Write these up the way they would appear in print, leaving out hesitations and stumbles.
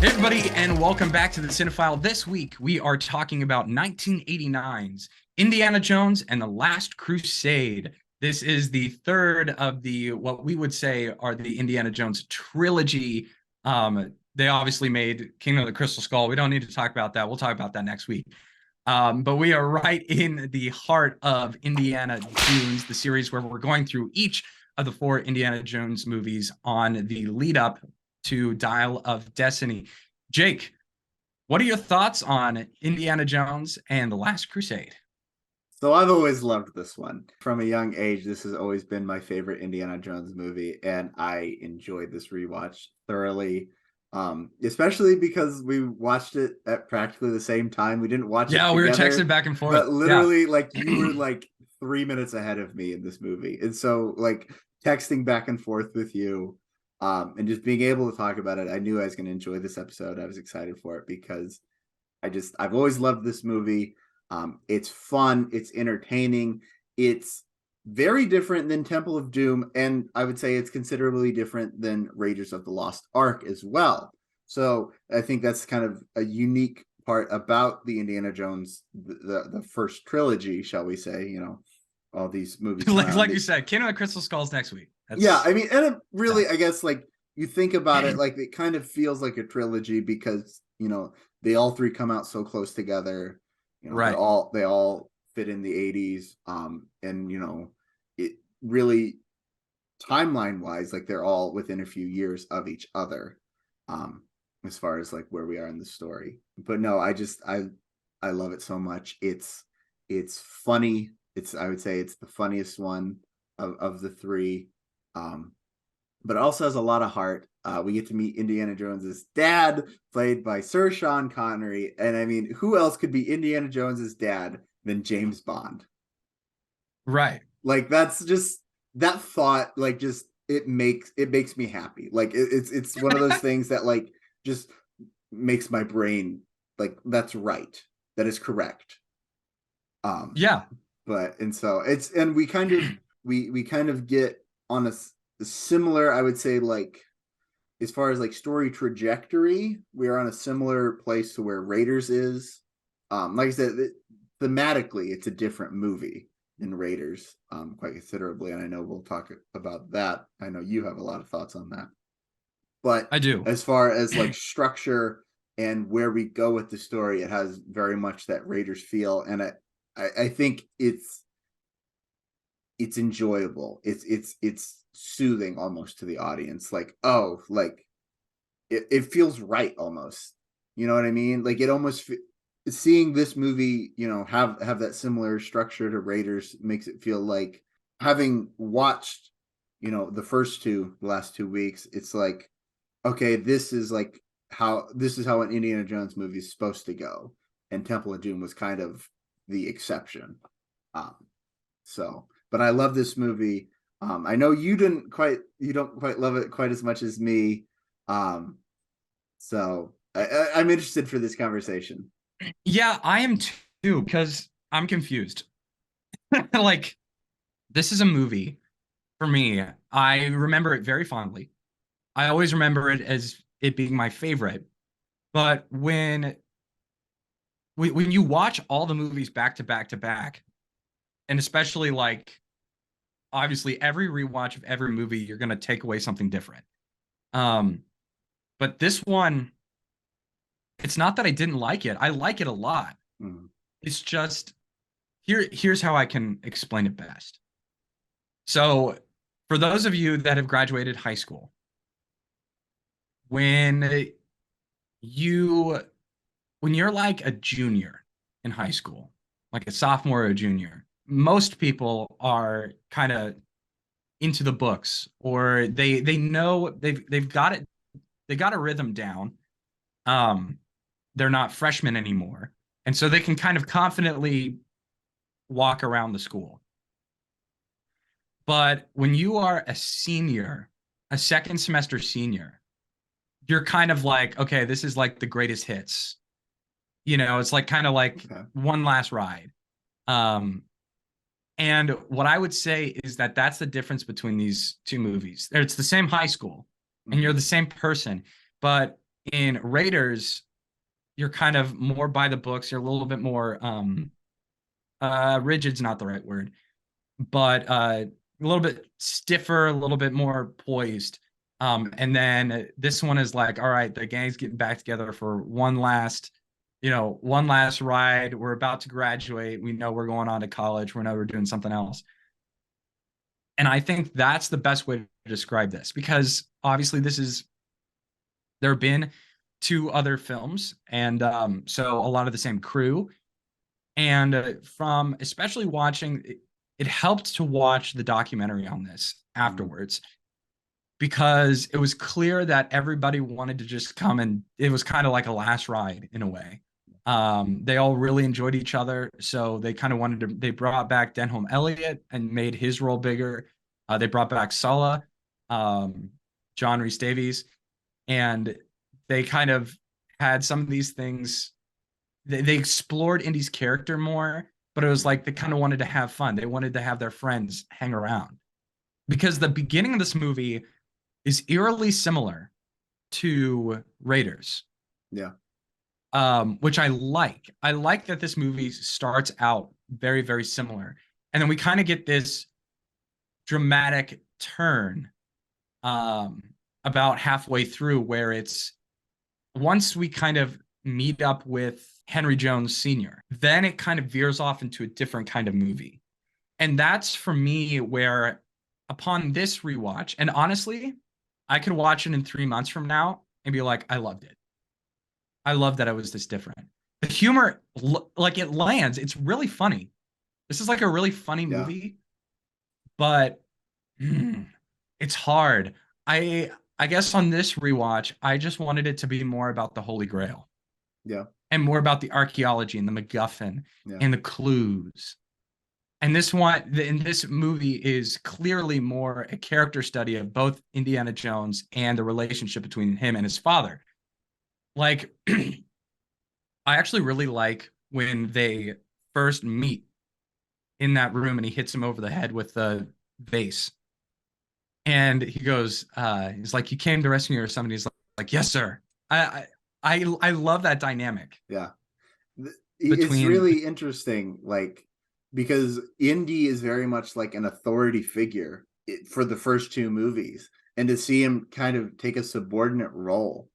Hey everybody, and welcome back to the Cinefile. This week, we are talking about 1989's Indiana Jones and the Last Crusade. This is the third of the, what we would say are the Indiana Jones trilogy. They obviously made Kingdom of the Crystal Skull. We don't need to talk about that. We'll talk about that next week. But we are right in the heart of Indiana Jones, the series where we're going through each of the four Indiana Jones movies on the lead up to Dial of Destiny. Jake, what are your thoughts on Indiana Jones and the Last Crusade? So I've always loved this one. From a young age, this has always been my favorite Indiana Jones movie, and I enjoyed this rewatch thoroughly. Especially because we watched it at practically the same time. We didn't watch it Yeah, we were together, texting back and forth. but Yeah. literally, like, you were like 3 minutes ahead of me in this movie. And so, like, texting back and forth with you, and just being able to talk about it, I knew I was going to enjoy this episode. I was excited for it because I've always loved this movie. It's fun, it's entertaining, it's very different than Temple of Doom, and I would say it's considerably different than Raiders of the Lost Ark as well. So I think that's kind of a unique part about the Indiana Jones, the first trilogy, shall we say? All these movies like you said, Kingdom of the Crystal Skulls next week. Yeah, I mean, and it really, I guess, like, you think about it, like, it kind of feels like a trilogy because they all three come out so close together. Right. They all fit in the 80s. And it really, timeline wise, like, they're all within a few years of each other, as far as like where we are in the story. But no, I love it so much. It's funny. I would say it's the funniest one of the three. But it also has a lot of heart. We get to meet Indiana Jones's dad, played by Sir Sean Connery. And I mean, who else could be Indiana Jones's dad than James Bond? Right. Like, that's just, that thought, like, just it makes me happy. Like, it's one of those things that, like, just makes my brain, like, that's right. That is correct. Yeah. But and so it's, and we kind of we kind of get on a similar, I would say, like, as far as like story trajectory, we are on a similar place to where Raiders is. Like I said, thematically, it's a different movie than Raiders, quite considerably, and I know we'll talk about that. I know you have a lot of thoughts on that, but I do. as far as like structure and where we go with the story, it has very much that Raiders feel, and I think it's enjoyable. It's soothing almost to the audience. Like, oh, like it feels right almost. You know what I mean? Like, it almost, seeing this movie, have that similar structure to Raiders makes it feel like, having watched, the last 2 weeks, it's like, okay, this is how an Indiana Jones movie is supposed to go, and Temple of Doom was kind of the exception. So, but I love this movie. I know you don't quite love it quite as much as me. So I'm interested for this conversation. Yeah, I am too, because I'm confused. Like, this is a movie for me. I remember it very fondly. I always remember it as it being my favorite. But when you watch all the movies back to back to back, and especially like obviously every rewatch of every movie, you're gonna take away something different. Um, but this one, it's not that I didn't like it. I like it a lot. Mm. It's just here's how I can explain it best. So, for those of you that have graduated high school, when you when you're like a junior in high school, like a sophomore or a junior, most people are kind of into the books, or they know they've got it, they got a rhythm down. Um, they're not freshmen anymore, and so they can kind of confidently walk around the school. But when you are a senior, a second semester senior, you're kind of like, okay, this is like the greatest hits. It's like kind of like Okay. one last ride. Um, and what I would say is that that's the difference between these two movies. It's the same high school, and you're the same person, but In Raiders, you're kind of more by the books. You're a little bit more rigid's not the right word, but a little bit stiffer, a little bit more poised. And then this one is like, all right, the gang's getting back together for one last ride. We're about to graduate. We know we're going on to college. We know we're doing something else. And I think that's the best way to describe this, because obviously there have been two other films, and so a lot of the same crew. And from especially watching, it helped to watch the documentary on this afterwards, because it was clear that everybody wanted to just come, and it was kind of like a last ride in a way. They all really enjoyed each other, so they kind of they brought back Denholm Elliott and made his role bigger. They brought back Sallah, John Rhys-Davies, and they kind of had some of these things. They explored Indy's character more, but it was like they kind of wanted to have fun. They wanted to have their friends hang around, because the beginning of this movie is eerily similar to Raiders. Yeah. Which I like. I like that this movie starts out very, very similar. And then we kind of get this dramatic turn about halfway through, where it's once we kind of meet up with Henry Jones Sr., then it kind of veers off into a different kind of movie. And that's for me where, upon this rewatch, and honestly, I could watch it in 3 months from now and be like, I loved it. I love that it was this different. The humor, like, it lands. It's really funny. This is like a really funny movie, but it's hard. I guess on this rewatch, I just wanted it to be more about the Holy Grail. Yeah. And more about the archaeology and the MacGuffin and the clues. And this movie is clearly more a character study of both Indiana Jones and the relationship between him and his father. Like, I actually really like when they first meet in that room and he hits him over the head with the vase. And he goes, he's like, you came to rescue me or something. He's like, yes, sir. I love that dynamic. Yeah. It's really interesting, like, because Indy is very much like an authority figure for the first two movies, and to see him kind of take a subordinate role.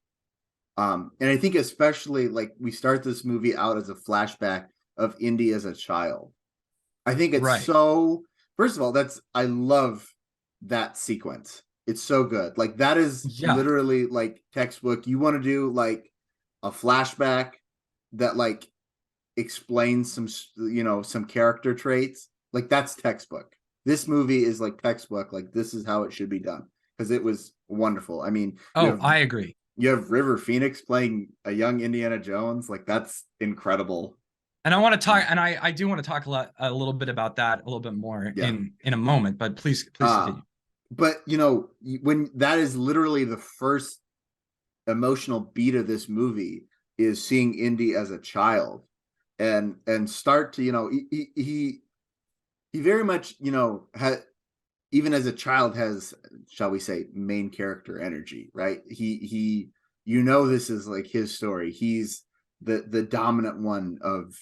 And I think especially, like, we start this movie out as a flashback of Indy as a child. I think it's so, first of all, I love that sequence. It's so good. Like, that is literally like textbook. You want to do like a flashback that like explains some character traits, like, that's textbook. This movie is like textbook, like, this is how it should be done, because it was wonderful. I mean, I agree. You have River Phoenix playing a young Indiana Jones, like, that's incredible. And I want to talk, and I do want to talk a little bit about that a little bit more in a moment, but please continue. But when that is literally the first emotional beat of this movie, is seeing Indy as a child, and start to, he very much, even as a child, has, shall we say, main character energy, right? He this is like his story. He's the dominant one of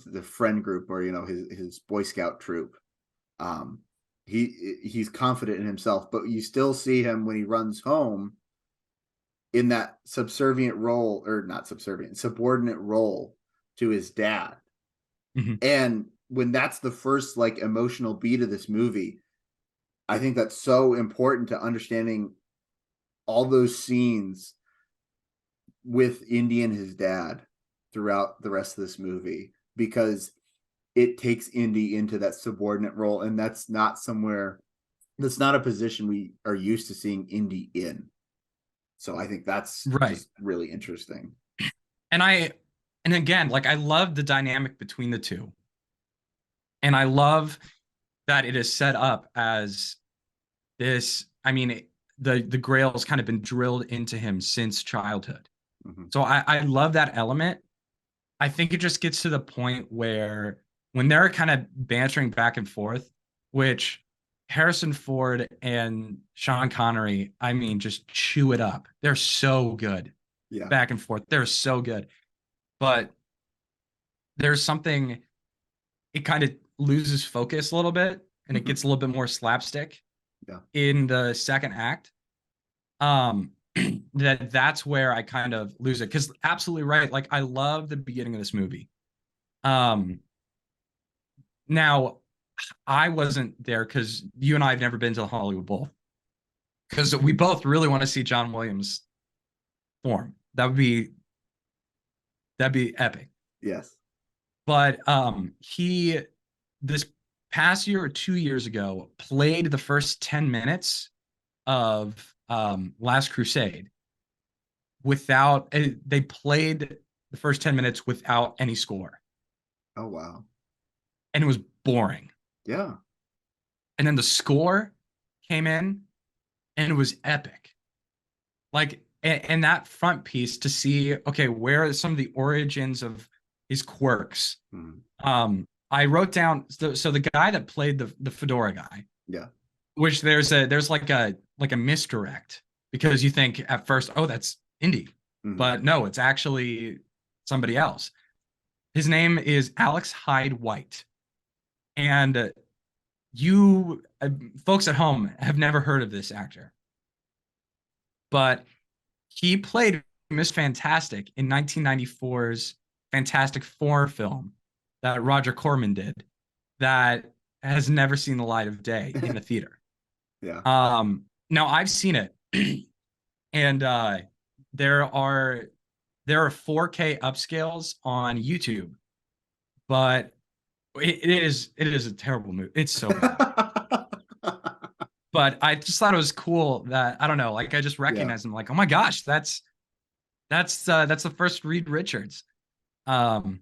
the friend group, or his Boy Scout troop. He's confident in himself, but you still see him when he runs home in that subordinate role to his dad. Mm-hmm. And when that's the first like emotional beat of this movie, I think that's so important to understanding all those scenes with Indy and his dad throughout the rest of this movie, because it takes Indy into that subordinate role, and that's not a position we are used to seeing Indy in. So I think that's just really interesting. And again, like, I love the dynamic between the two. And I love that it is set up as this. I mean, the Grail has kind of been drilled into him since childhood. Mm-hmm. So I love that element. I think it just gets to the point where when they're kind of bantering back and forth, which Harrison Ford and Sean Connery, I mean, just chew it up. They're so good. Yeah. back and forth. They're so good. But there's something, it kind of loses focus a little bit and it gets a little bit more slapstick Yeah. in the second act. That's where I kind of lose it. Because absolutely right. Like I love the beginning of this movie. Now I wasn't there because you and I have never been to the Hollywood Bowl. Because we both really want to see John Williams form. That'd be epic. Yes. But he this past year or 2 years ago played the first 10 minutes of Last Crusade without they played the first 10 minutes without any score. Oh wow. And it was boring. Yeah. And then the score came in and it was epic. Like and that front piece to see, okay, where are some of the origins of his quirks? I wrote down so the guy that played the fedora guy. Yeah. Which there's like a misdirect because you think at first, oh, that's Indy. But no, it's actually somebody else. His name is Alex Hyde White. And you folks at home have never heard of this actor. But he played Miss Fantastic in 1994's Fantastic Four film that Roger Corman did that has never seen the light of day in the theater. Yeah. Now I've seen it and there are 4K upscales on YouTube, but it is a terrible movie. It's so bad. But I just thought it was cool that I don't know, like I just recognized him, like, oh my gosh, that's the first Reed Richards. And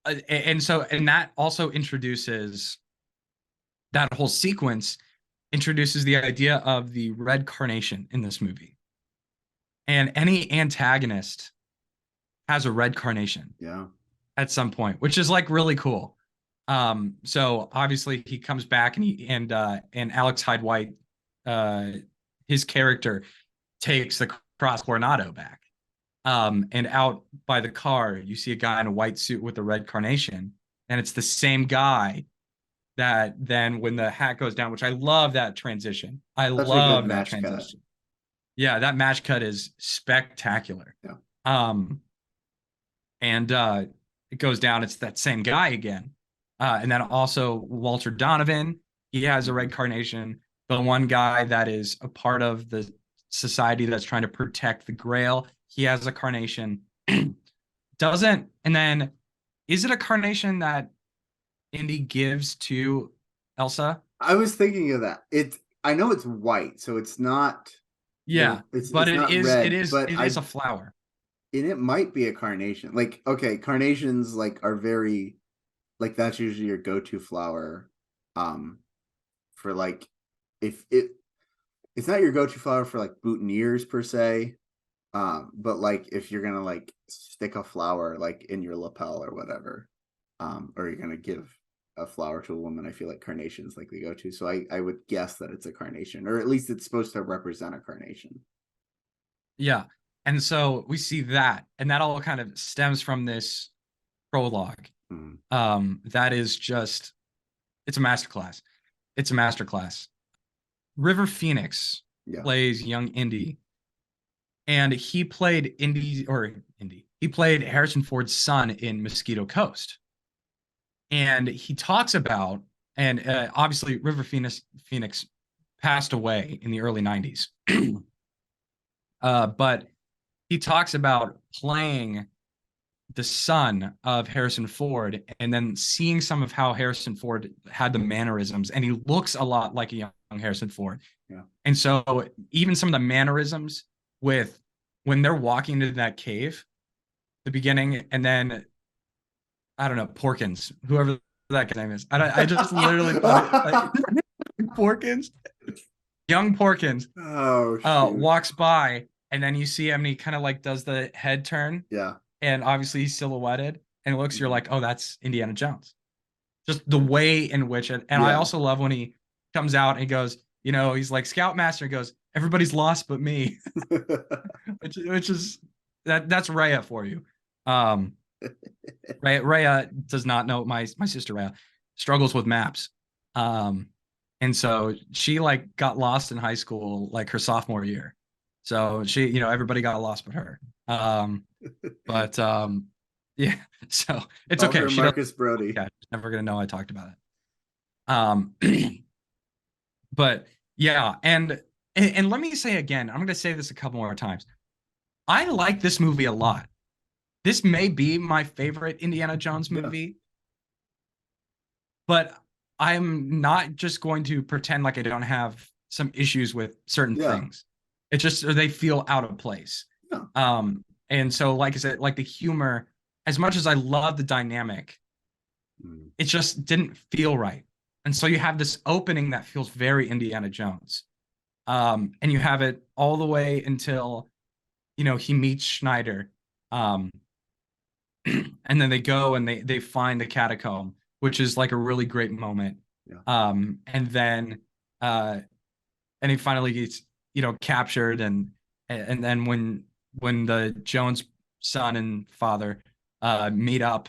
that also introduces that whole sequence introduces the idea of the red carnation in this movie. And any antagonist has a red carnation. Yeah. At some point, which is like really cool. So obviously he comes back and Alex Hyde White, his character takes the Cross Coronado back. And out by the car, you see a guy in a white suit with a red carnation, and it's the same guy that then when the hat goes down, which I love that transition. I love that transition. Yeah, that match cut is spectacular. Yeah. And it goes down, it's that same guy again. And then also Walter Donovan, he has a red carnation. The one guy that is a part of the society that's trying to protect the Grail, he has a carnation. And then is it a carnation that Indy gives to Elsa? I was thinking of that. I know it's white, so it's not. Yeah, it's but not it red, is a flower. And it might be a carnation. Like, okay, carnations like are very, like that's usually your go-to flower, for like, if it's not your go-to flower for like boutonnieres per se, but like if you're gonna like stick a flower like in your lapel or whatever, or you're gonna give a flower to a woman, I feel like carnations like the go-to. So I would guess that it's a carnation, or at least it's supposed to represent a carnation. Yeah. And so we see that, and that all kind of stems from this prologue. That is just, it's a masterclass. It's a masterclass. River Phoenix plays young Indy, and he played he played Harrison Ford's son in Mosquito Coast. And he talks about, and obviously River Phoenix passed away in the early 90s. But he talks about playing the son of Harrison Ford and then seeing some of how Harrison Ford had the mannerisms, and he looks a lot like a young Harrison Ford. Yeah. And so even some of the mannerisms with when they're walking into that cave, the beginning, and then I don't know, Porkins, whoever that guy's name is. I just literally thought Porkins, young Porkins, walks by, and then you see him, and he kind of like does the head turn. Yeah. And obviously he's silhouetted, and it looks, you're like, oh, that's Indiana Jones. Just the way in which it, and I also love when he comes out and he goes, You know, he's like Scoutmaster, and goes, everybody's lost but me. which is that's Rhea for you. Rhea does not know, my sister Rhea struggles with maps. And so she like got lost in high school like her sophomore year. So she, you know, everybody got lost but her. But yeah, so it's Call okay. her She doesn't, Marcus Brody. yeah, she's never gonna know I talked about it. But yeah, and let me say again, I'm gonna say this a couple more times. I like this movie a lot. This may be my favorite Indiana Jones Yeah. movie, but I'm not just going to pretend like I don't have some issues with certain Yeah. things. It's just they feel out of place. Yeah. And so like I said, like the humor, as much as I love the dynamic, it just didn't feel right. And so you have this opening that feels very Indiana Jones. And you have it all the way until, you know, he meets Schneider. Um, and then they go and they find the catacomb, which is like a really great moment. Yeah. And then and he finally gets, you know, captured, and then when the Jones son and father meet up,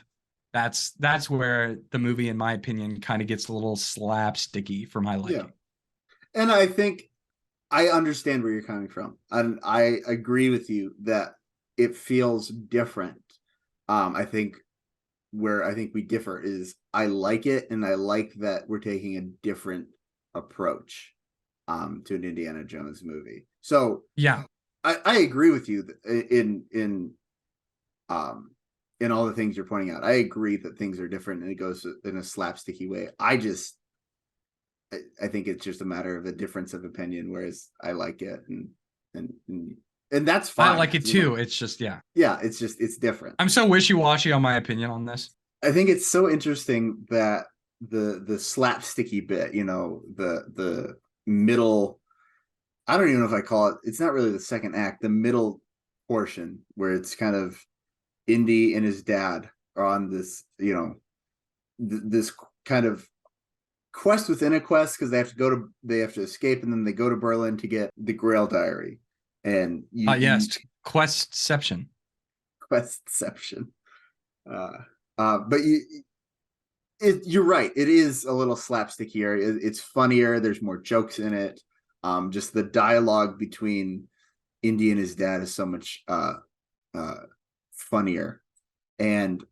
that's where the movie, in my opinion, kind of gets a little slapsticky for my liking. Yeah. And I think I understand where you're coming from. And I agree with you that it feels different. I think where I think we differ is I like it, and I like that we're taking a different approach to an Indiana Jones movie. So Yeah. I agree with you in all the things you're pointing out. I agree that things are different and it goes in a slapsticky way. I think it's just a matter of a difference of opinion, whereas I like it and that's fine. I like it too. Know? It's just, yeah. Yeah, it's different. I'm so wishy-washy on my opinion on this. I think it's so interesting that the slapsticky bit, you know, the middle, I don't even know if I call it, it's not really the second act, the middle portion where it's kind of Indy and his dad are on this, you know, this kind of quest within a quest, because they have to escape, and then they go to Berlin to get the Grail diary. And yes, Questception. Questception. But you're right. It is a little slapstickier. It's funnier. There's more jokes in it. Just the dialogue between Indy and his dad is so much funnier. And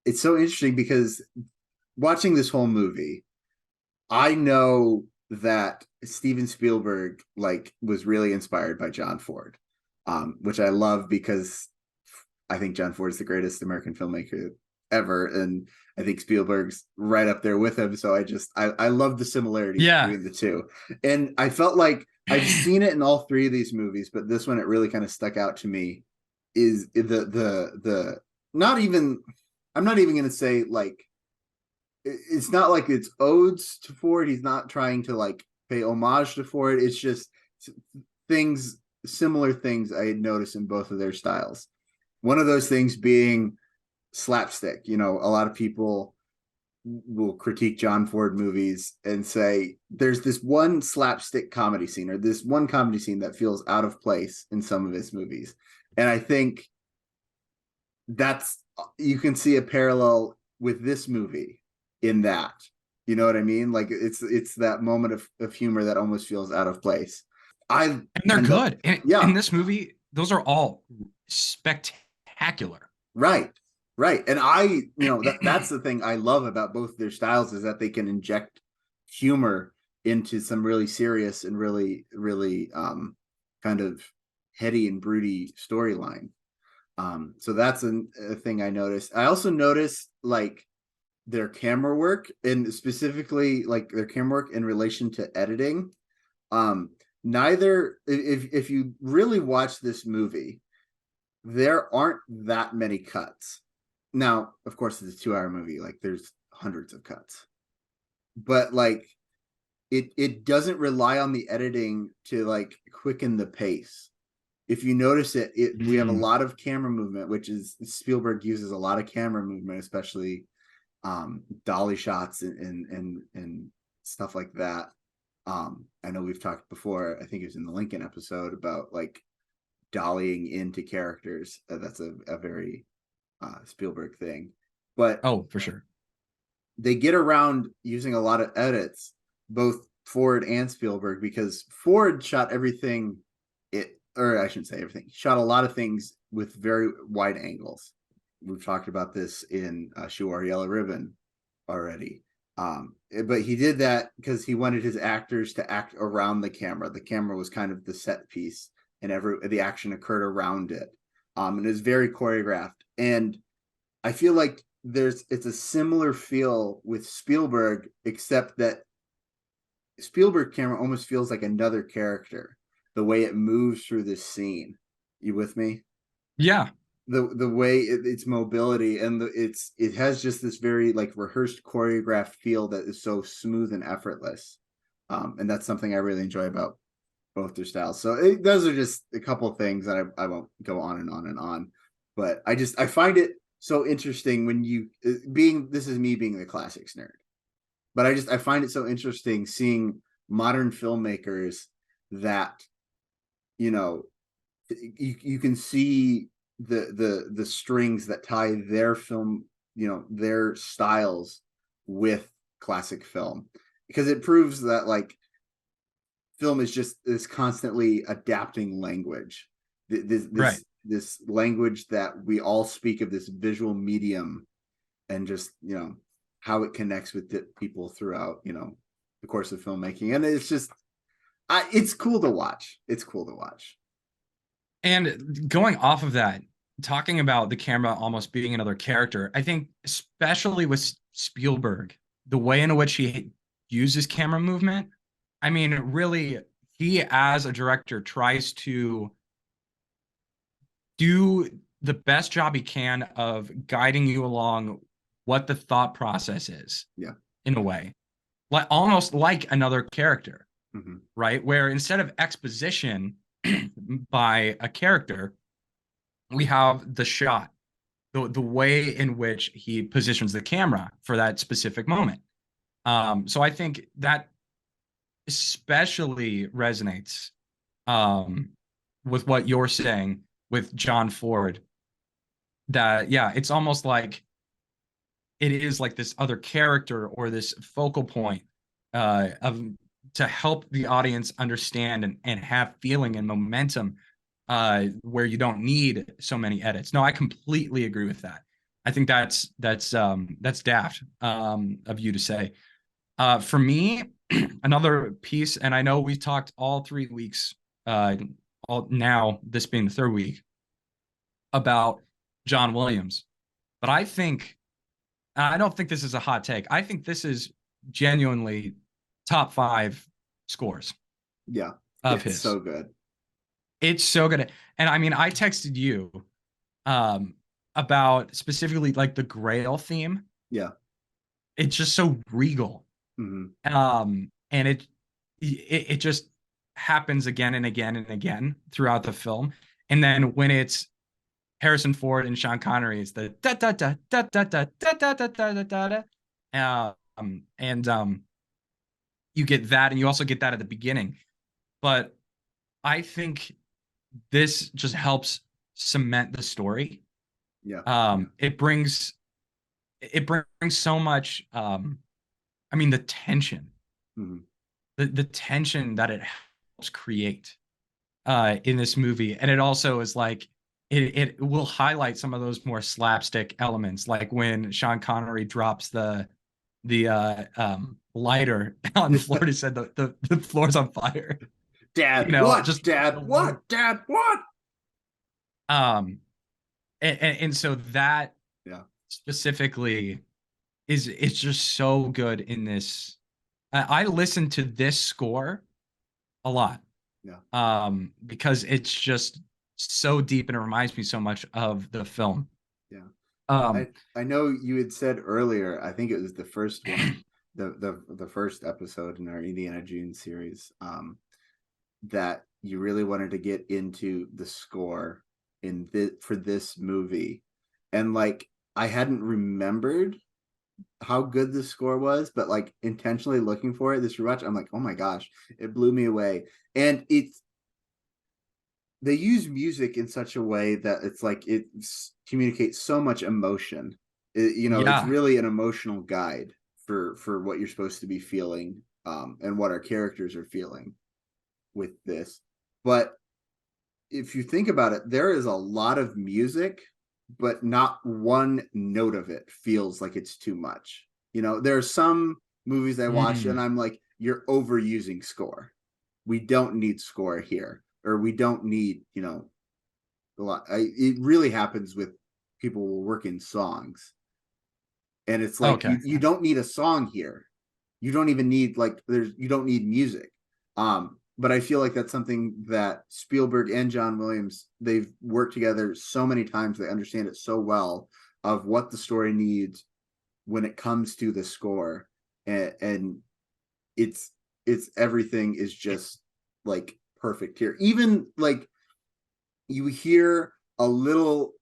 it's so interesting because watching this whole movie, I know that Steven Spielberg was really inspired by John Ford, which I love because I think John Ford is the greatest American filmmaker ever, and I think Spielberg's right up there with him. So I love the similarities between the two, and I felt like I've seen it in all three of these movies, but this one, it really kind of stuck out to me. Is the not even, I'm not even going to say like, it's not like it's odes to Ford. He's not trying to like pay homage to Ford. It's just similar things I had noticed in both of their styles. One of those things being slapstick. You know, a lot of people will critique John Ford movies and say there's this one slapstick comedy scene, or this one comedy scene that feels out of place in some of his movies. And I think you can see a parallel with this movie in that, you know what I mean? Like it's that moment of humor that almost feels out of place. And they're good. In this movie, those are all spectacular. Right. And that's the thing I love about both their styles, is that they can inject humor into some really serious and really, really kind of heady and broody storyline. So that's a thing I noticed. I also noticed like their camera work, and specifically like their camera work in relation to editing. Neither, if you really watch this movie, there aren't that many cuts. Now, of course, it's a 2-hour movie. Like there's hundreds of cuts, but like it doesn't rely on the editing to like quicken the pace. If you notice we have a lot of camera movement, which is Spielberg uses a lot of camera movement, especially dolly shots and stuff like that. I know we've talked before, I think it was in the Lincoln episode, about like dollying into characters. That's a very Spielberg thing. But Oh, for sure. they get around using a lot of edits, both Ford and Spielberg, because Ford shot everything, or I shouldn't say everything, shot a lot of things with very wide angles. We've talked about this in Shoe or Yellow Ribbon already. But he did that because he wanted his actors to act around the camera. The camera was kind of the set piece, and the action occurred around it. And it was very choreographed. And I feel like it's a similar feel with Spielberg, except that Spielberg camera almost feels like another character, the way it moves through this scene. You with me? Yeah. The way its mobility, and it has just this very like rehearsed choreographed feel that is so smooth and effortless. And that's something I really enjoy about both their styles. So those are just a couple of things that I won't go on and on and on, but I find it so interesting when you this is me being the classics nerd, but I find it so interesting seeing modern filmmakers that, you know, you can see the strings that tie their film, you know, their styles with classic film, because it proves that like film is just this constantly adapting language, Right. this language that we all speak of, this visual medium, and just, you know, how it connects with people throughout, you know, the course of filmmaking. And it's just it's cool to watch. It's cool to watch. And going off of that, talking about the camera almost being another character, I think especially with Spielberg, the way in which he uses camera movement, I mean, really, he as a director tries to do the best job he can of guiding you along what the thought process is, Yeah. in a way, like almost like another character, Mm-hmm. right? Where instead of exposition by a character, we have the shot, the way in which he positions the camera for that specific moment. So I think that especially resonates um, with what you're saying with John Ford. That yeah, it's almost like it is like this other character or this focal point of to help the audience understand and have feeling and momentum where you don't need so many edits. No, I completely agree with that. I think that's daft of you to say. For me, another piece, and I know we've talked all 3 weeks, all now this being the third week, about John Williams, but I don't think this is a hot take. I think this is genuinely top 5 scores Yeah. of It's his. so good. It's so good. And I mean, I texted you um, about specifically like the Grail theme. Yeah. It's just so regal. Mm-hmm. And it just happens again and again and again throughout the film. And then when it's Harrison Ford and Sean Connery, it's the da da da da da da da da da da da da. And you get that, and you also get that at the beginning. But I think this just helps cement the story. Yeah. It brings so much. I mean, the tension, Mm-hmm. the tension that it helps create in this movie, and it also is like it will highlight some of those more slapstick elements, like when Sean Connery drops the lighter on the floor. He said the floor's on fire. You Dad, know, what? just Dad, what? Dad, what? um, and so that Yeah. specifically is it's just so good in this. I listen to this score a lot Yeah. because it's just so deep and it reminds me so much of the film. Yeah. Um, I know you had said earlier, I think it was the first one, the first episode in our Indiana Jones series, that you really wanted to get into the score for this movie. And like I hadn't remembered how good the score was, but like intentionally looking for it this rewatch, I'm like, oh my gosh, it blew me away. And they use music in such a way that it's like it communicates so much emotion. It's Yeah. really an emotional guide for what you're supposed to be feeling, and what our characters are feeling with this. But if you think about it, there is a lot of music, but not one note of it feels like it's too much. There are some movies I watch and Mm. I'm like, you're overusing score. We don't need score here, or we don't need, a lot. It really happens with people who work in songs, and it's like Okay. you don't need a song here. You don't even need like you don't need music. But I feel like that's something that Spielberg and John Williams, they've worked together so many times. They understand it so well of what the story needs when it comes to the score, and it's everything is just like perfect here. Even like you hear a little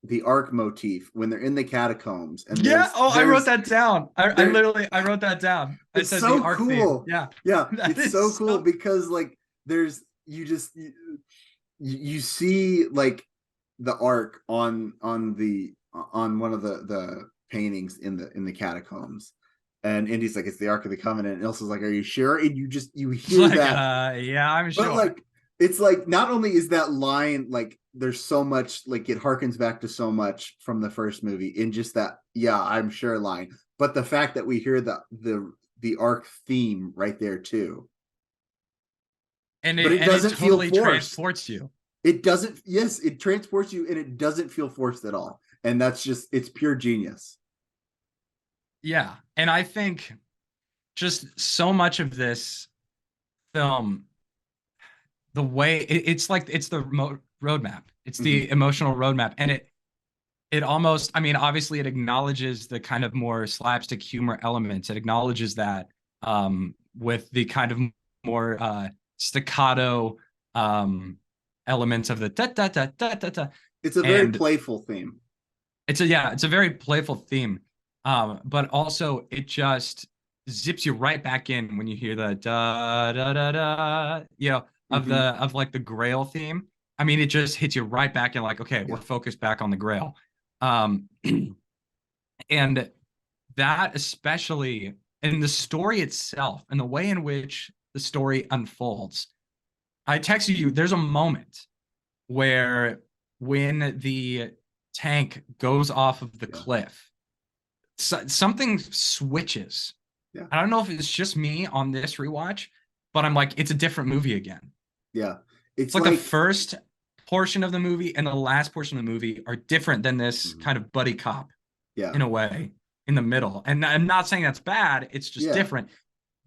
the arc motif when they're in the catacombs, and Yeah. Oh, I wrote there's that down. I there literally I wrote that down. I it's said the so arc theme. cool. Yeah. Yeah, That it's so is cool so because like there's you see like the arc on one of the paintings in the catacombs, and Indy's like, it's the Ark of the Covenant, and Ilsa's like, are you sure? And you it's hear like that. yeah, I'm But sure. like it's like not only is that line like there's so much, like it harkens back to so much from the first movie in just that, yeah, I'm sure line, but the fact that we hear the arc theme right there too. But it And it doesn't feel totally forced. transports you. It doesn't, yes, it transports you and it doesn't feel forced at all. And that's just, it's pure genius. Yeah. And I think just so much of this film, the way it's like it's the roadmap. It's Mm-hmm. the emotional roadmap. And it almost, I mean, obviously it acknowledges the kind of more slapstick humor elements. It acknowledges that with the kind of more staccato elements of the da da da da da da. It's a very And playful theme. it's a very playful theme. But also it just zips you right back in when you hear the da da da da, Mm-hmm. of like the Grail theme. I mean, it just hits you right back in like, okay, we're Yeah. focused back on the Grail. Um, and that especially in the story itself and the way in which the story unfolds. I texted you, there's a moment where when the tank goes off of the Yeah. cliff, something switches. Yeah. I don't know if it's just me on this rewatch, but I'm like, it's a different movie again. Yeah. It's It's like the like, first portion of the movie and the last portion of the movie are different than this mhm. kind of buddy cop Yeah. in a way in the middle. And I'm not saying that's bad, it's just Yeah. different.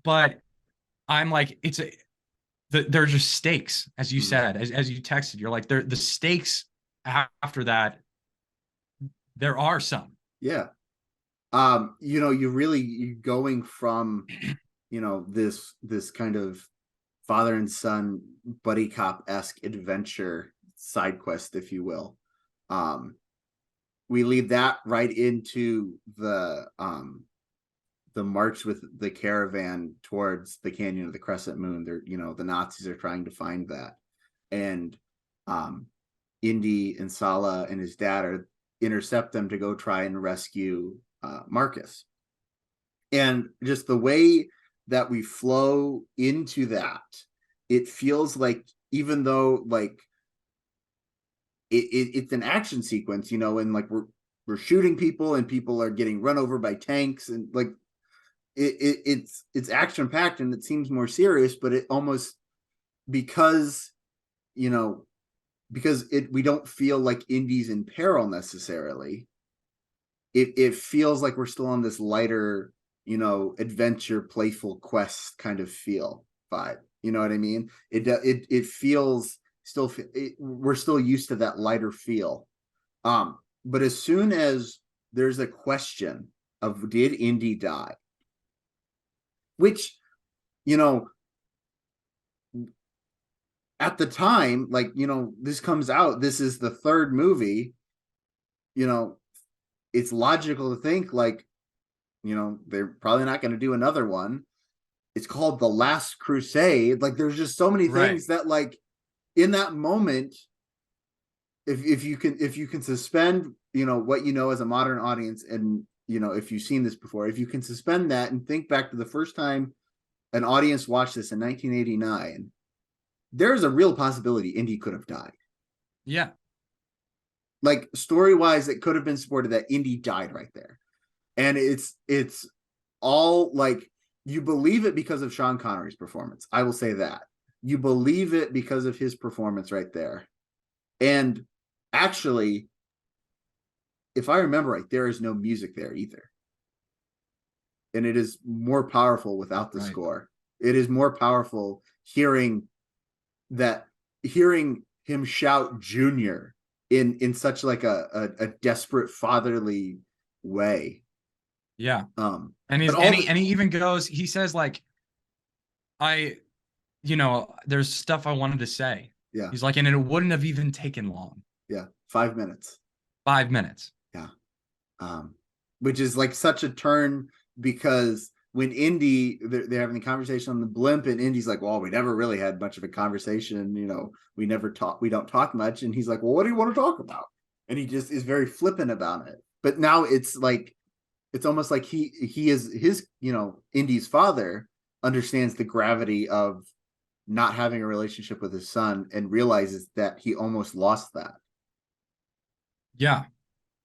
But I'm like, there are just stakes, as you Mhm. said, as you texted. You're like, the stakes after that, there are some. Yeah. You going from, this kind of father and son buddy cop-esque adventure side quest, if you will. We lead that right into the march with the caravan towards the canyon of the crescent moon. The Nazis are trying to find that, and um Indy and Sallah and his dad are intercept them to go try and rescue Marcus. And just the way that we flow into that, it feels like, even though like it's an action sequence, and like we're shooting people and people are getting run over by tanks, and like it's action packed and it seems more serious, but it almost, because you know because we don't feel like Indy's in peril necessarily. It feels like we're still on this lighter, adventure, playful quest kind of feel vibe. You know what I mean? It feels still, we're still used to that lighter feel. But as soon as there's a question of, did Indy die, which, you know at the time, like, this comes out, this is the third movie, you know it's logical to think like, they're probably not going to do another one. It's called The Last Crusade. Like, there's just so many Right. things that, like, in that moment, if you can suspend, what as a modern audience, and if you've seen this before, if you can suspend that and think back to the first time an audience watched this in 1989, there's a real possibility Indy could have died. Yeah. Like, story-wise, it could have been supported that Indy died right there. And it's all like, you believe it because of Sean Connery's performance. I will say that. You believe it because of his performance right there. And actually, if I remember right, there is no music there either. And it is more powerful without the score. It is more powerful hearing him shout Junior in such like a desperate fatherly way. Yeah. And he even goes, he says like, there's stuff I wanted to say. Yeah. He's like, and it wouldn't have even taken long. Yeah. 5 minutes. 5 minutes. Yeah. Which is like such a turn, because when Indy, they're having the conversation on the blimp, and Indy's like, well, we never really had much of a conversation. We don't talk much. And he's like, well, what do you want to talk about? And he just is very flippant about it. But now it's like, it's almost like he is his, Indy's father understands the gravity of not having a relationship with his son, and realizes that he almost lost that. Yeah.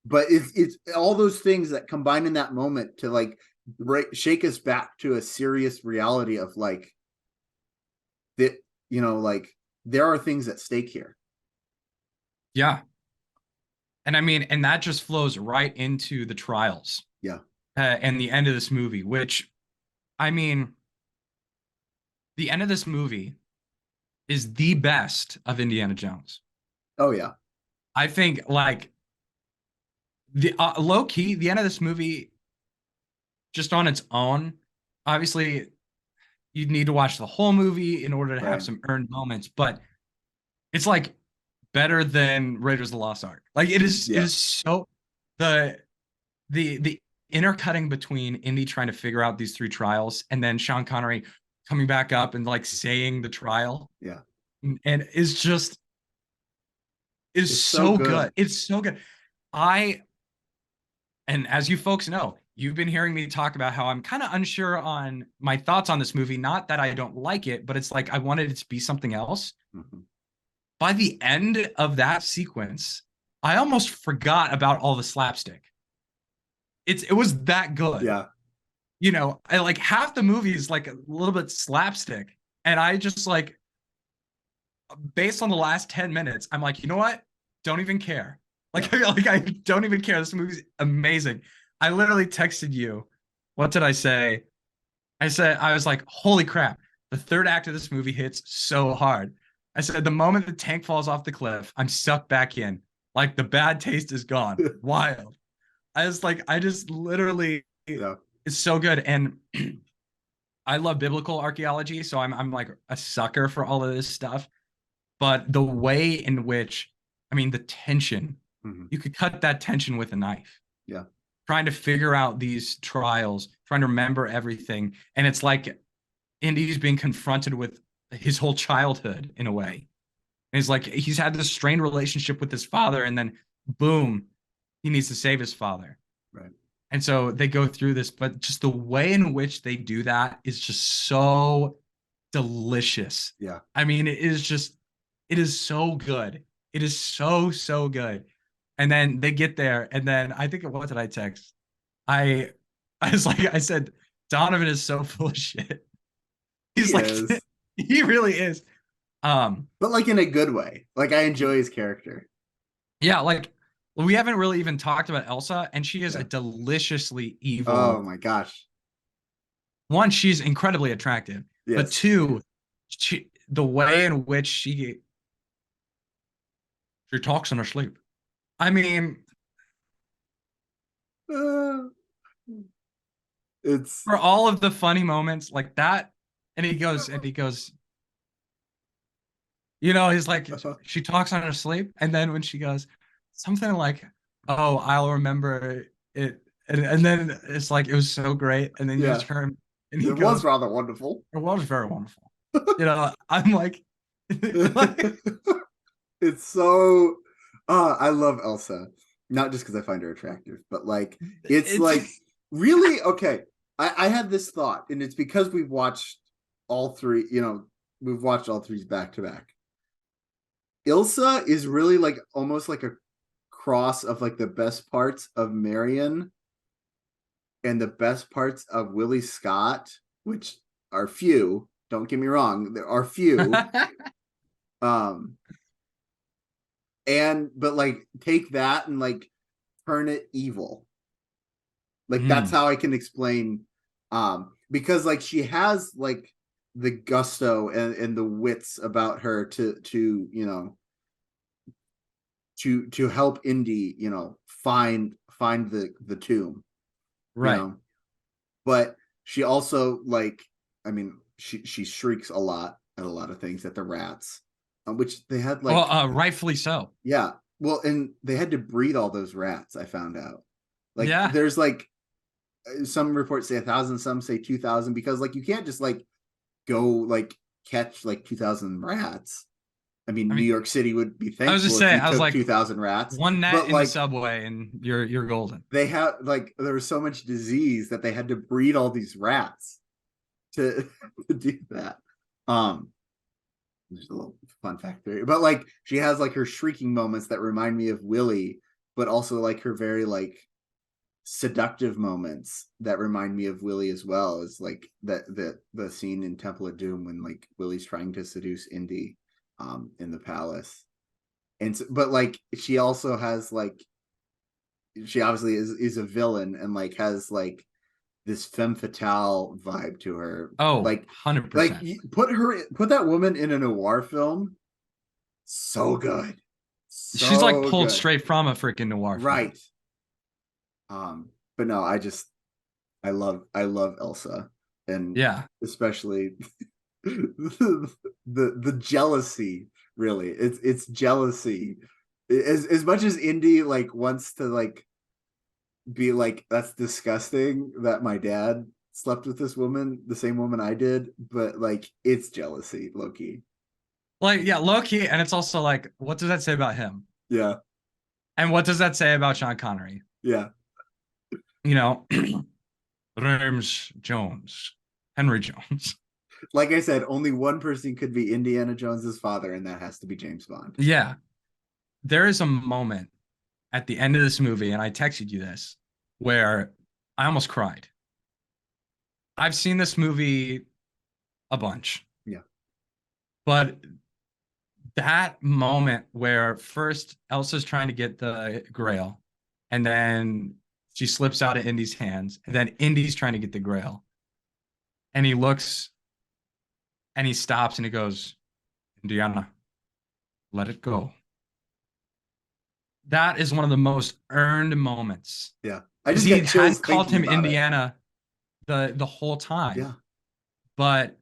But it's all those things that combine in that moment to like shake us back to a serious reality of like that, like there are things at stake here. Yeah. And I mean, and that just flows right into the trials. Yeah. And the end of this movie, which, I mean, the end of this movie is the best of Indiana Jones. Oh yeah. I think like the low key, the end of this movie, just on its own, obviously you'd need to watch the whole movie in order to have some earned moments, but it's like better than Raiders of the Lost Ark. Like it is so the intercutting between Indy trying to figure out these 3 trials and then Sean Connery coming back up and like saying the trial. Yeah. And it's so good. It's so good. And as you folks know, you've been hearing me talk about how I'm kind of unsure on my thoughts on this movie. Not that I don't like it, but it's like I wanted it to be something else. Mm-hmm. By the end of that sequence, I almost forgot about all the slapstick. It was that good. Yeah. I like half the movie is like a little bit slapstick. And I just like, based on the last 10 minutes, I'm like, you know what? Don't even care. Like, like I don't even care. This movie's amazing. I literally texted you. What did I say? I was like, holy crap. The third act of this movie hits so hard. I said, the moment the tank falls off the cliff, I'm sucked back in. Like the bad taste is gone. Wild. I was like, I just literally, it's so good. And I love biblical archaeology. So I'm like a sucker for all of this stuff. But the way in which, I mean, the tension, you could cut that tension with a knife. Yeah. Trying to figure out these trials, trying to remember everything. And it's like Indy's being confronted with his whole childhood in a way. And he's like, he's had this strained relationship with his father, and then boom, he needs to save his father. Right. And so they go through this, but just the way in which they do that is just so delicious. Yeah. I mean, it is so good. It is so, so good. And then they get there, and then I think, what did I text? I was like, I said, Donovan is so full of shit. He's he really is. But like in a good way. Like I enjoy his character. Yeah, like we haven't really even talked about Elsa, and she is a deliciously evil. Oh my gosh. One, she's incredibly attractive. Yes. But two, the way in which she talks in her sleep. I mean, it's for all of the funny moments like that, and he goes, he's like, she talks on her sleep, and then when she goes something like, "Oh, I'll remember And then it's like it was so great, and then you Yeah, turn and he it was goes, rather wonderful. "It was very wonderful." I'm like, like It's so I love Elsa. Not just because I find her attractive, but like it's it's like really okay. I had this thought, and it's because we've watched all three, we've watched all threes back to back. Ilsa is really like almost like a cross of like the best parts of Marion and the best parts of Willie Scott, which are few. Don't get me wrong, there are few. Um, but like take that and like turn it evil. Like that's Mm, how I can explain. Because like she has like the gusto and the wits about her to help Indy, find the tomb, you right. know. But she also like, I mean, she shrieks a lot at a lot of things at the rats, which they had Well, like, rightfully so. yeah, well, and they had to breed all those rats. I found out, like, Yeah. there's like some reports say 1,000, some say 2,000, because like you can't just like go like catch like 2,000 rats. I mean, I New mean, York City would be I was just thankful if saying, you I was took like, 2,000 rats, one net but in the like subway and you're golden. they have like there was so much disease that they had to breed all these rats to to do that. Um, there's a little fun fact there, but like she has like her shrieking moments that remind me of Willie, but also like her very like seductive moments that remind me of Willie as well. Is like the scene in Temple of Doom when like Willie's trying to seduce Indy in the palace. And so, but like she also has like she obviously is a villain and like has like this femme fatale vibe to her. Oh, Like 100%. put that woman in a noir film, so good. She's like So pulled good. straight from a freaking noir film. Right. But no, I love Elsa, and Yeah. especially the jealousy, really. It's jealousy. As much as Indy like wants to like be like, that's disgusting that my dad slept with this woman, the same woman I did, but like it's jealousy, low-key. Like, yeah, low key. And it's also like, what does that say about him? Yeah, And what does that say about Sean Connery? yeah. You know, James Jones, Henry Jones. Like I said, only one person could be Indiana Jones's father, and that has to be James Bond. Yeah. There is a moment at the end of this movie, and I texted you this, where I almost cried. I've seen this movie a bunch, Yeah, but that moment where first Elsa's trying to get the grail, and then she slips out of Indy's hands, and then Indy's trying to get the grail, and he looks and he stops and he goes, Indiana, let it go. That is one of the most earned moments yeah. I because just he got chills had called thinking him about it. Indiana the whole Yeah, time, but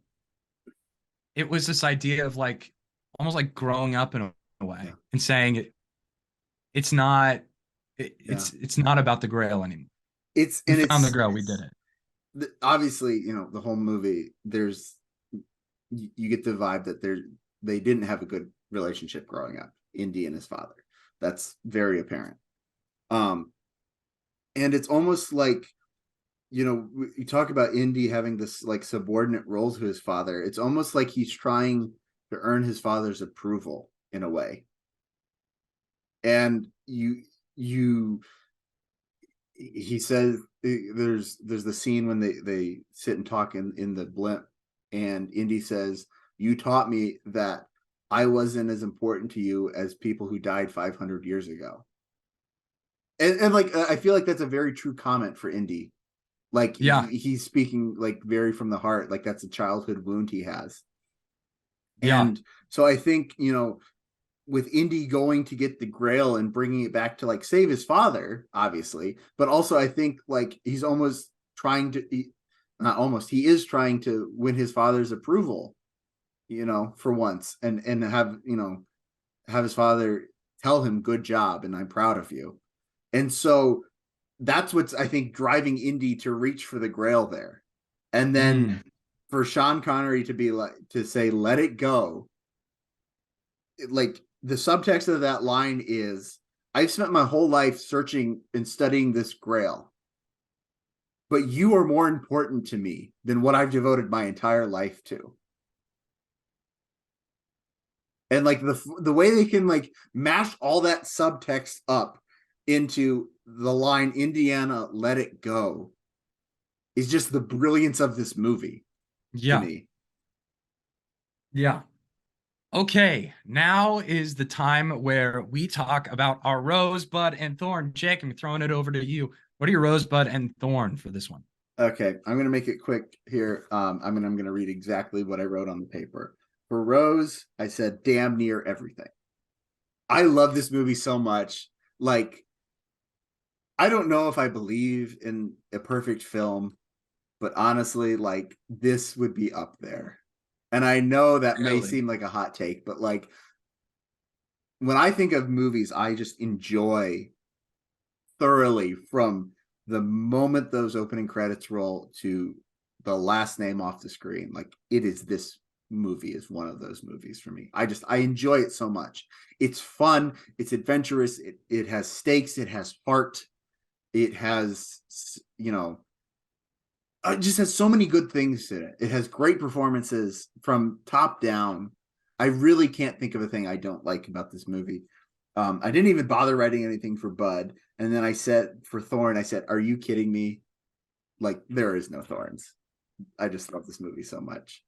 it was this idea of like almost like growing up in a yeah, way and saying it's not yeah. it's not about the grail anymore. It's We and found the it's grail, we did it. obviously, the whole movie, there's you get the vibe that they didn't have a good relationship growing up, Indy and his father. That's very apparent. um and it's almost like, you talk about Indy having this like subordinate role to his father. It's almost like he's trying to earn his father's approval in a way. And you he says, there's the scene when they sit and talk in the blimp, and Indy says, you taught me that I wasn't as important to you as people who died 500 years ago. And like I feel like that's a very true comment for Indy. Like Yeah, he's speaking like very from the heart, like that's a childhood wound he has. yeah, And so I think, with Indy going to get the grail and bringing it back to like save his father, obviously, but also I think like he's almost trying to, not almost, he is trying to win his father's approval, for once, and have his father tell him, good job and I'm proud of you. And so that's what's, I think, driving Indy to reach for the Grail there. And then Mm, for Sean Connery to be like, to say, let it go. Like the subtext of that line is, I've spent my whole life searching and studying this Grail, but you are more important to me than what I've devoted my entire life to. And like the way they can like mash all that subtext up into the line Indiana, let it go, is just the brilliance of this movie to yeah. me. Yeah. Okay, now is the time where we talk about our rosebud and thorn. Jake, I'm throwing it over to you. What are your rosebud and thorn for this one? Okay, I'm gonna make it quick here. I'm gonna read exactly what I wrote on the paper. For Rose, I said damn near everything. I love this movie so much. Like, I don't know if I believe in a perfect film, but honestly, like this would be up there. And I know that may Really? seem like a hot take, but like when I think of movies, I just enjoy thoroughly from the moment those opening credits roll to the last name off the screen. Like it is, this movie is one of those movies for me. I enjoy it so much. It's fun, it's adventurous, it has stakes, it has heart, it has, you know, it just has so many good things in it. It has great performances from top down. I really can't think of a thing I don't like about this movie. I didn't even bother writing anything for Bud. And then I said for Thorn, I said, are you kidding me? Like, there is no thorns. I just love this movie so much.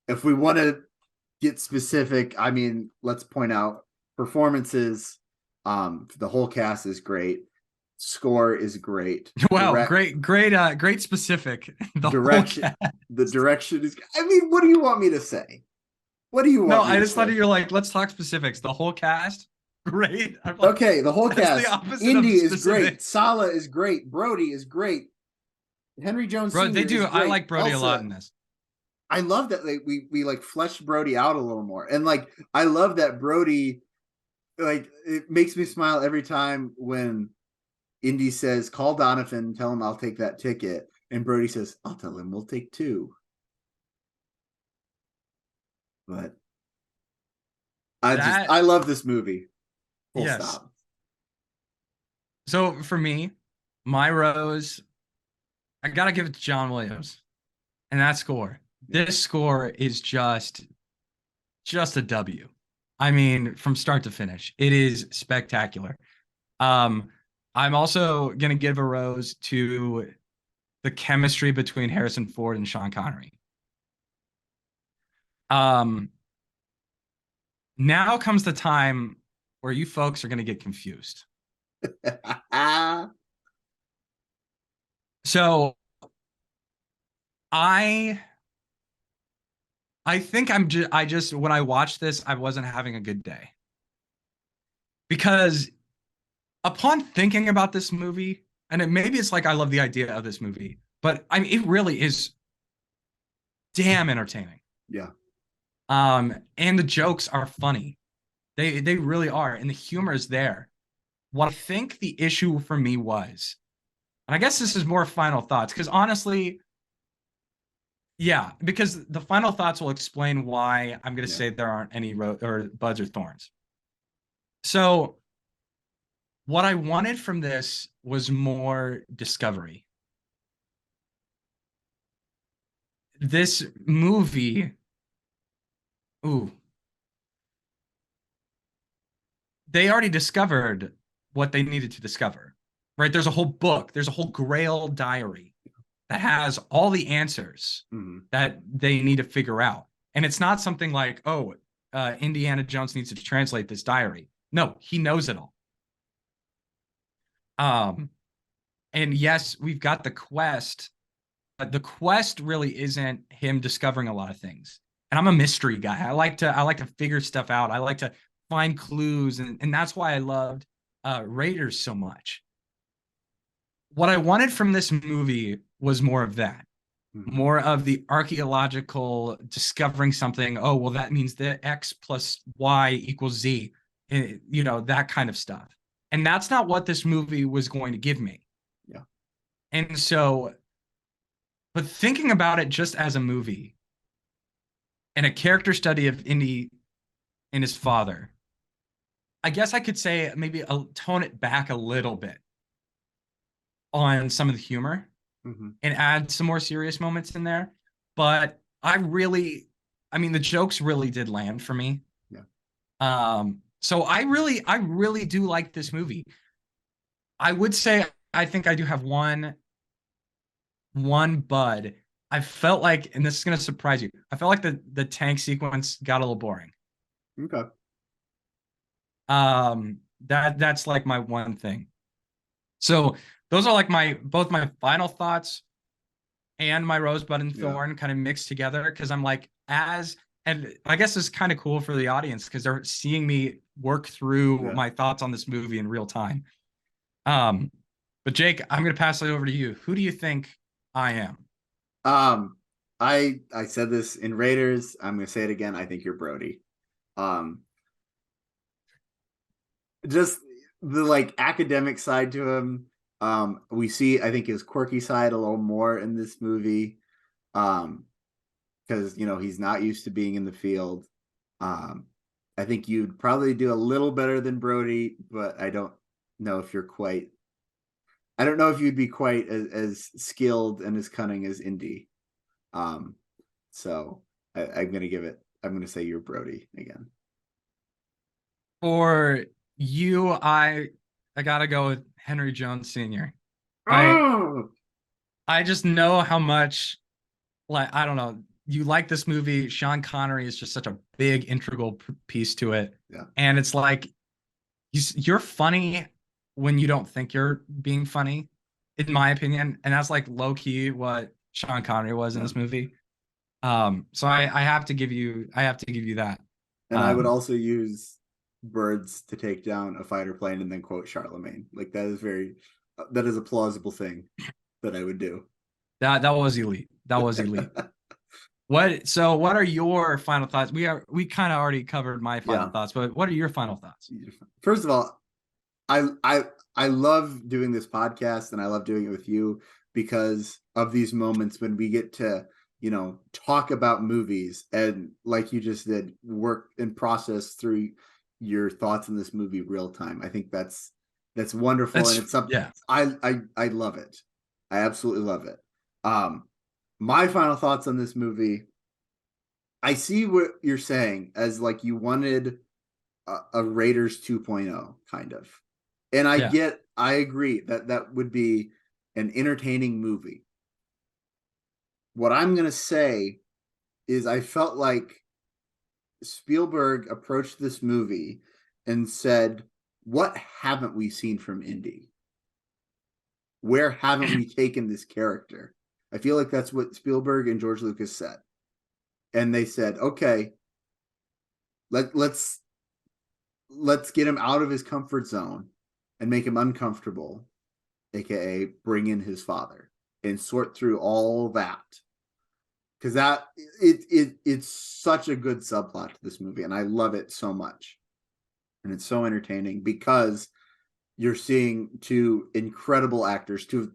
If we want to get specific, I mean, let's point out performances. The whole cast is great. Score is great. Wow, great specific. The whole Direction, cast. the direction is, I mean, what do you want me to say? What do you No, want me I to just thought say? you were like, let's talk specifics. The whole cast, great. I'm like, Okay, the whole that's the cast. opposite of Indy is great. specifics. Sallah is great. Brody is great. Henry Jones Bro, they Sr. is do. I great. like Brody a lot Elsa, in this. I love that we like fleshed Brody out a little more. And like I love that Brody, like it makes me smile every time when Indy says, call Donovan, tell him I'll take that ticket. And Brody says, I'll tell him we'll take two. But That, I love this movie. Full yes. stop. So for me, my rose, I gotta give it to John Williams. And that score. Yeah. This score is just a W. I mean, from start to finish, it is spectacular. Um, I'm also gonna give a rose to the chemistry between Harrison Ford and Sean Connery. Um, Now comes the time where you folks are gonna get confused. So I I think I just when I watched this, I wasn't having a good day. Because upon thinking about this movie, and maybe it's like I love the idea of this movie, but I mean it really is damn entertaining. Yeah. And the jokes are funny. They really are, and the humor is there. What I think the issue for me was, and I guess this is more final thoughts, because honestly, yeah, because the final thoughts will explain why I'm going to Yeah. say there aren't any or buds or thorns. So, what I wanted from this was more discovery. This movie, ooh, they already discovered what they needed to discover, right? There's a whole book, there's a whole Grail diary that has all the answers that they need to figure out. And it's not something like, oh, Indiana Jones needs to translate this diary. No, he knows it all. And yes, we've got the quest, but the quest really isn't him discovering a lot of things. And I'm a mystery guy. I like to figure stuff out. I like to find clues, and that's why I loved Raiders so much. What I wanted from this movie was more of that, more of the archaeological discovering something. Oh, well, that means that X plus Y equals Z, that kind of stuff. And that's not what this movie was going to give me. Yeah. And so, but thinking about it just as a movie and a character study of Indy and his father, I guess I could say maybe tone it back a little bit on some of the humor Mm-hmm. and add some more serious moments in there. But I mean, the jokes really did land for me. Yeah. So I really do like this movie. I would say I think I do have one bud. I felt like, and this is gonna surprise you, I felt like the tank sequence got a little boring. Okay. That's like my one thing. So those are like both my final thoughts and my rosebud and Yeah. thorn kind of mixed together, because I'm like, and I guess it's kind of cool for the audience because they're seeing me work through my thoughts on this movie in real time. But Jake, I'm gonna pass it over to you. Who do you think I am? I said this in Raiders. I'm gonna say it again. I think you're Brody. Um, just the like academic side to him. We see, I think, his quirky side a little more in this movie. Because he's not used to being in the field. I think you'd probably do a little better than Brody, but I don't know if you're quite. I don't know if you'd be quite as skilled and as cunning as Indy. So I'm gonna give it. I'm gonna say you're Brody again. For you, I gotta go with Henry Jones Sr. I Oh, I just know how much, like, I don't know, you like this movie. Sean Connery is just such a big integral piece to it. yeah, And it's like you're funny when you don't think you're being funny, in my opinion. And that's like low key what Sean Connery was in yeah. this movie. So I have to give you that. And I would Um, also use birds to take down a fighter plane and then quote Charlemagne. Like that is a plausible thing that I would do. that was elite. That was elite. What are your final thoughts? We kind of already covered my final Yeah. thoughts, but what are your final thoughts? First of all, I I I love doing this podcast and I love doing it with you because of these moments when we get to, talk about movies and like you just did, work and process through your thoughts in this movie real time. I think that's wonderful and That's it's something yeah. I love it. I absolutely love it. My final thoughts on this movie, I see what you're saying as like you wanted a Raiders 2.0 kind of. And Yeah. I agree that that would be an entertaining movie. What I'm going to say is I felt like Spielberg approached this movie and said, "What haven't we seen from Indy? Where haven't we taken this character?" I feel like that's what Spielberg and George Lucas said. And they said, "Okay, let's get him out of his comfort zone and make him uncomfortable, aka bring in his father and sort through all that." Because it's such a good subplot to this movie, and I love it so much, and it's so entertaining because you're seeing two incredible actors, two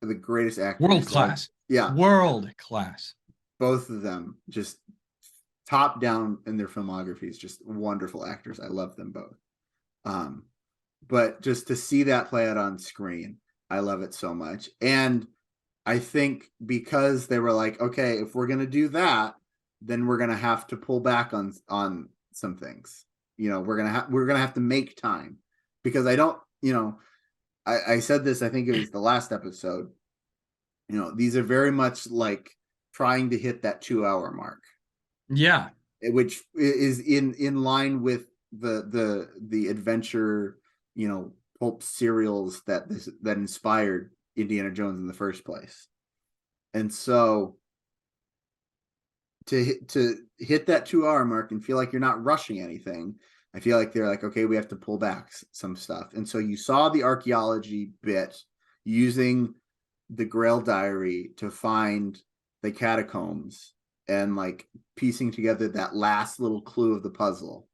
of the greatest World actors. class. Yeah, World class. both of them just top down in their filmographies, just wonderful actors. I love them both. Um, but just to see that play out on screen, I love it so much. And I think because they were like, okay, if we're gonna do that, then we're gonna have to pull back on some things. We're gonna have to make time because I don't. I said this. I think it was the last episode. These are very much like trying to hit that 2 hour mark, Yeah. which is in line with the adventure, pulp serials that inspired Indiana Jones in the first place. And so to hit that 2 hour mark and feel like you're not rushing anything, I feel like they're like, okay, we have to pull back some stuff. And so you saw the archaeology bit using the Grail diary to find the catacombs and like piecing together that last little clue of the puzzle.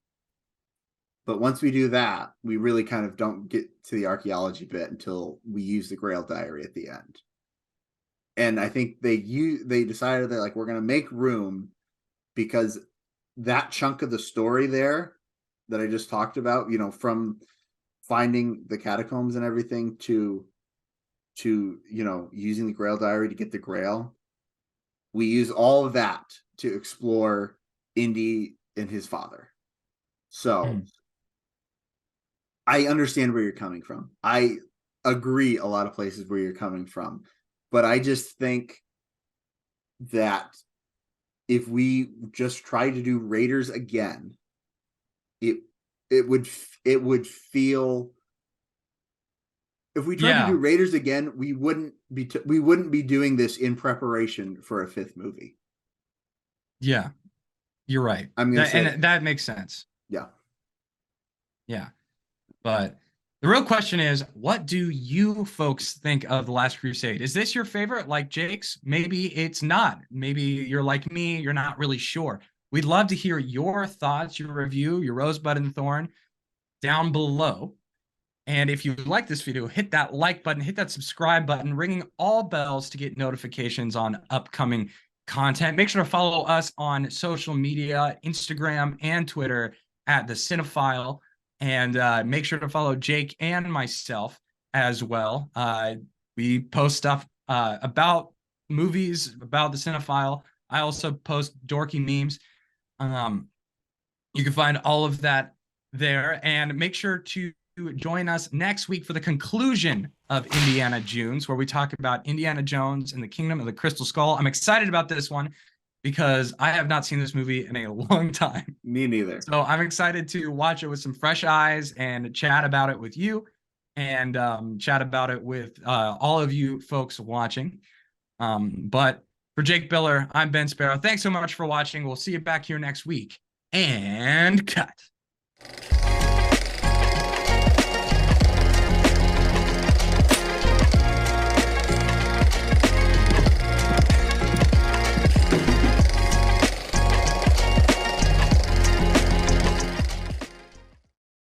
But once we do that, we really kind of don't get to the archaeology bit until we use the Grail diary at the end. And I think they decided that like we're going to make room because that chunk of the story there that I just talked about, you know, from finding the catacombs and everything to you know, using the Grail diary to get the Grail, we use all of that to explore Indy and his father. So I understand where you're coming from. I agree a lot of places where you're coming from, but I just think that if we just try to do Raiders again, it would feel, if we tried to do Raiders again, we wouldn't be doing this in preparation for a fifth movie. Yeah, you're right. I'm gonna say and that makes sense. Yeah. But the real question is, what do you folks think of The Last Crusade? Is this your favorite, like Jake's? Maybe it's not. Maybe you're like me, you're not really sure. We'd love to hear your thoughts, your review, your rosebud and thorn down below. And if you like this video, hit that like button, hit that subscribe button, ringing all bells to get notifications on upcoming content. Make sure to follow us on social media, Instagram and Twitter at the Cinefile. And make sure to follow Jake and myself as well. We post stuff about movies, about the Cinefile. I also post dorky memes. You can find all of that there. And make sure to join us next week for the conclusion of Indiana Jones, where we talk about Indiana Jones and the Kingdom of the Crystal Skull. I'm excited about this one because I have not seen this movie in a long time. Me neither. So I'm excited to watch it with some fresh eyes and chat about it with you and chat about it with all of you folks watching. But for Jake Biller, I'm Ben Sparrow. Thanks so much for watching. We'll see you back here next week. And cut.